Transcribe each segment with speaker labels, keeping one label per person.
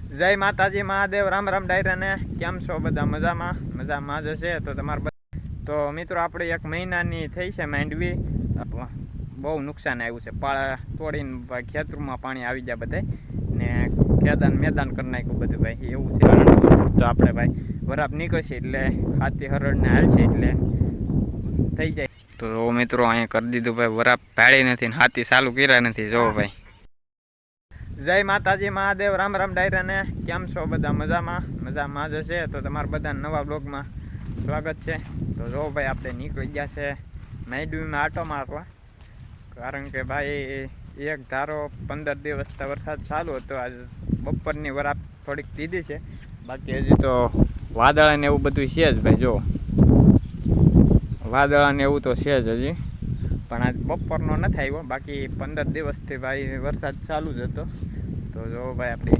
Speaker 1: જય માતાજી મહાદેવ, રામ રામ ડાયરાને. કેમ છો બધા? મજામાં જ હશે તો તમારે. તો મિત્રો આપણે 1 મહિનાની થઈ છે માંડવી. બહુ નુકસાન આવ્યું છે. પાળા તોડીને ખેતરમાં પાણી આવી જાય બધે ને મેદાન કરી નાખ્યું બધું ભાઈ, એવું છે. તો આપણે ભાઈ વરાપ નીકળશે એટલે હાથી હરડને હાલશે એટલે થઈ જાય. તો મિત્રો અહીંયા કરી દીધું ભાઈ, વરાપ ભાળી નથી ને હાથી ચાલુ કર્યા નથી. જો ભાઈ, જય માતાજી મહાદેવ, રામ રામ ડાયરાને. કેમ છો બધા? મજામાં જ હશે તો તમારા બધા નવા બ્લોગમાં સ્વાગત છે. તો જો ભાઈ આપણે નીકળી ગયા છે માંડવીમાં આટો મારવા, કારણ કે ભાઈ એક ધારો 15 દિવસથી વરસાદ ચાલુ હતો. આજ બપોરની વરાપ થોડીક દીધી છે, બાકી હજી તો વાદળા ને એવું બધું છે જ ભાઈ. જો વાદળા ને એવું તો છે જ હજી, પણ આજ બપોરનો નથી આવ્યો. બાકી 15 દિવસથી ભાઈ વરસાદ ચાલુ જ હતો. તો જો ભાઈ આપણે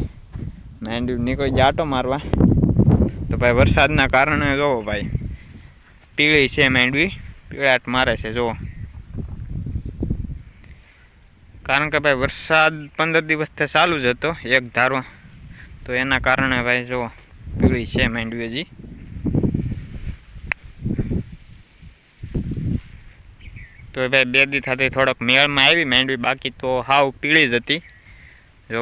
Speaker 1: માંડવી નીકળી ગયા આટો મારવા. તો ભાઈ વરસાદના કારણે જોવો ભાઈ પીળી છે માંડવી, પીળાટ મારે છે જો. કારણ કે ભાઈ વરસાદ 15 દિવસથી ચાલુ જ હતો એક ધારો, તો એના કારણે ભાઈ જો પીળી છે માંડવી હજી. તો ભાઈ 2 દી થતી થોડોક મેળમાં આવી માંડવી, બાકી તો હાવ પીળી જ હતી જો.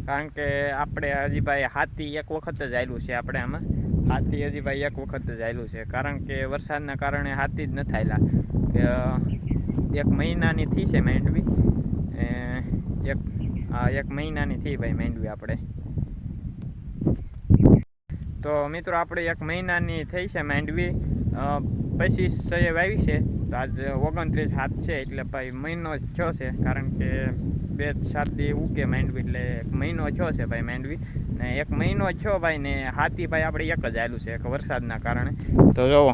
Speaker 1: કારણ કે આપણે હજી ભાઈ હાથી એક વખત જ આવેલું છે. આપણે આમાં હાથી હજી ભાઈ એક વખત જ આવેલું છે, કારણ કે વરસાદના કારણે હાથી જ નથી આવેલા. 1 મહિનાની થઈ છે માંડવી, એક મહિનાની થઈ ભાઈ માંડવી આપણે. તો મિત્રો આપણે 1 મહિનાની થઈ છે માંડવી. 25 વાવી છે તો આજ 29 હાથ છે, એટલે ભાઈ મહિનો થયો છે. કારણ કે 2-4 દી ઉગે માંડવી, એટલે 1 મહિનો થયો છે ભાઈ માંડવી. ને 1 મહિનો થયો ભાઈ ને હાથી ભાઈ આપણે એક જ આવેલું છે વરસાદના કારણે. તો જોવો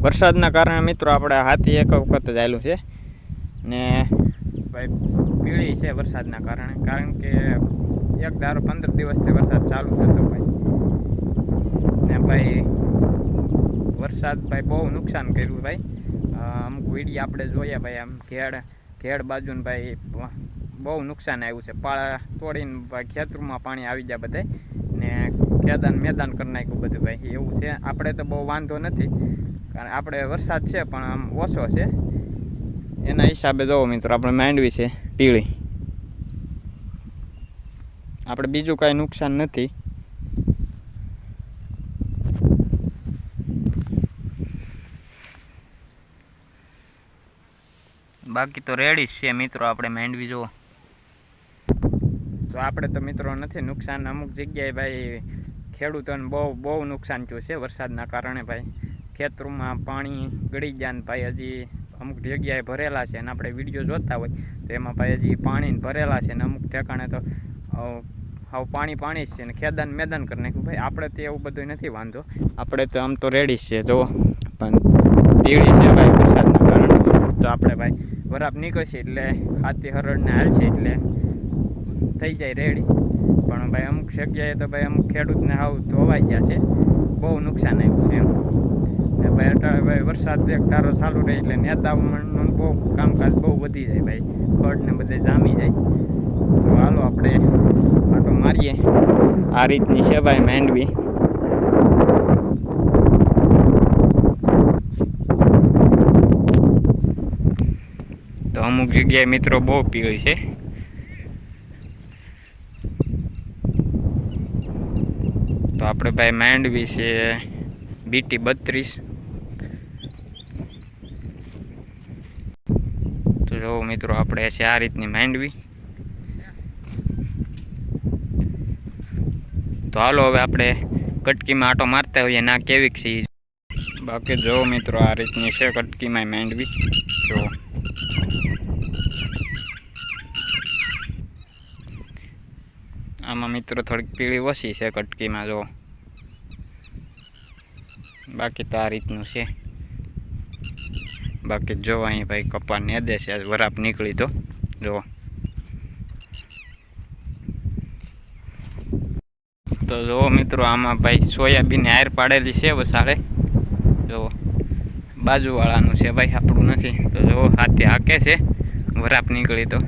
Speaker 1: વરસાદના કારણે મિત્રો આપણે હાથી એક વખત જ આવેલું છે ને ભાઈ પીળી છે વરસાદના કારણે. કારણ કે એક ધારો 15 દિવસથી વરસાદ ચાલુ થતો ભાઈ, ને ભાઈ વરસાદ ભાઈ બહુ નુકસાન કર્યું ભાઈ. અમુક વિડીયો આપણે જોયા ભાઈ, આમ ઘેડ બાજુ ને ભાઈ બહુ નુકસાન આવ્યું છે. પાળા તોડીને ભાઈ ખેતરમાં પાણી આવી જાય બધે ને મેદાન કરી નાખ્યું બધું ભાઈ, એવું છે. આપણે તો બહુ વાંધો નથી, કારણ આપણે વરસાદ છે પણ આમ ઓછો છે. એના હિસાબે જોવો મિત્રો આપણે માંડવી છે પીળી, આપણે બીજું કાંઈ નુકસાન નથી. બાકી તો રેડી જ છે મિત્રો આપણે માંડવી જુઓ. તો આપણે તો મિત્રો નથી નુકસાન. અમુક જગ્યાએ ભાઈ ખેડૂતોને બહુ નુકસાન થયું છે વરસાદના કારણે ભાઈ. ખેતરોમાં પાણી ગળી ગયા ને ભાઈ હજી અમુક જગ્યાએ ભરેલા છે, અને આપણે વિડીયો જોતા હોય તો એમાં ભાઈ હજી પાણી ભરેલા છે, ને અમુક ઠેકાણે તો હાવ પાણી જ છે ને મેદાન કરી નાખ્યું ભાઈ. આપણે તો એવું બધું નથી વાંધો, આપણે તો આમ તો રેડી જ છે જો. પણ પીળી છે ભાઈ વરસાદના કારણે. તો આપણે ભાઈ વરાપ નીકળશે એટલે હાથી હરડને હાલશે એટલે થઈ જાય રેડી. પણ ભાઈ અમુક જગ્યાએ તો ભાઈ અમુક ખેડૂતને હાવ ધોવાઈ ગયા છે, બહુ નુકસાન આવ્યું છે એમ. ને ભાઈ અત્યારે ભાઈ વરસાદ એક ધારો ચાલુ રહે એટલે નેતાનું બહુ કામકાજ બહુ વધી જાય ભાઈ, ખડ ને બધે જામી જાય. તો હાલો આપણે આટો મારીએ. આ રીતની છે ભાઈ માંડવી. તો અમુક જગ્યાએ મિત્રો બહુ પીળી છે. તો આપણે ભાઈ માંડવી છે BT 32. તો જો મિત્રો આપણે છે આ રીતની માંડવી. તો હાલો હવે આપણે કટકીમાં આટો મારતા હોઈએ ના કેવીક છે. બાકી જો મિત્રો આ રીતની છે કટકીમાં માંડવી. જો આમાં મિત્રો થોડીક પીળી ઓછી છે કટકીમાં જો. બાકી તો આ રીતનું છે. બાકી જો અહીં ભાઈ કપા નેદે છે, વરાપ નીકળી તો જો. તો જો મિત્રો આમાં ભાઈ સોયાબીન હાર પાડેલી છે વસાડે જો. બાજુવાળાનું છે ભાઈ, આપણું નથી. તો જો હાથે હાકે છે વરાપ નીકળી તો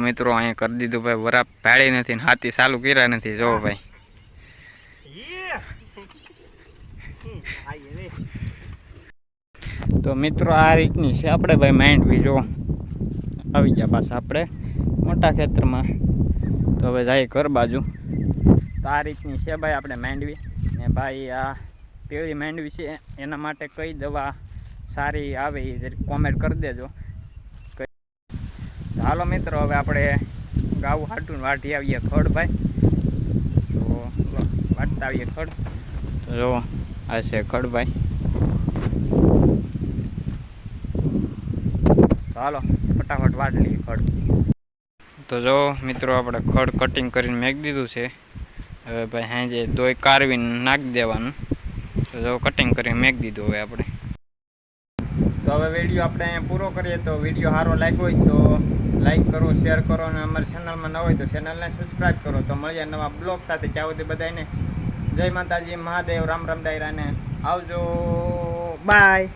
Speaker 1: મિત્રો અહીંયા કરી દીધું ભાઈ, વરાપ પાડી નથી ને હાથી ચાલુ કર્યા નથી. જો ભાઈ તો મિત્રો આ રીતની છે આપણે ભાઈ માંડવી. જો આવી ગયા પાછા આપણે મોટા ખેતરમાં. તો હવે જાય ઘર બાજુ. તો આ રીતની છે ભાઈ આપણે માંડવી. ને ભાઈ આ પીળી માંડવી છે એના માટે કઈ દવા સારી આવે એ જરી કોમેન્ટ કરી દેજો. હાલો મિત્રો હવે આપણે ગાવું હાટું વાટી આવીએ ખડ ભાઈ. તો વાટતા આવીએ ખડ. તો જો આ છે ખડ ભાઈ. હાલો ફટાફટ વાટ લઈએ ખડ. તો જો મિત્રો આપણે ખડ કટિંગ કરીને મેકી દીધું છે. હવે ભાઈ સાંજે દોઈ કારવીને નાખી દેવાનું. તો જો કટિંગ કરીને મેકી દીધું હવે આપણે. તો હવે વિડીયો આપણે અહીંયા પૂરો કરીએ. તો વિડીયો સારો લાગ્યો હોય તો લાઈક કરો, શેર કરો અને અમારી ચેનલમાં ન હોય તો ચેનલને સબસ્ક્રાઈબ કરો. તો મળીએ નવા બ્લોગ સાથે. ત્યાં સુધી બધાને જય માતાજી, મહાદેવ, રામ રામ ડાયરાને આવજો, બાય.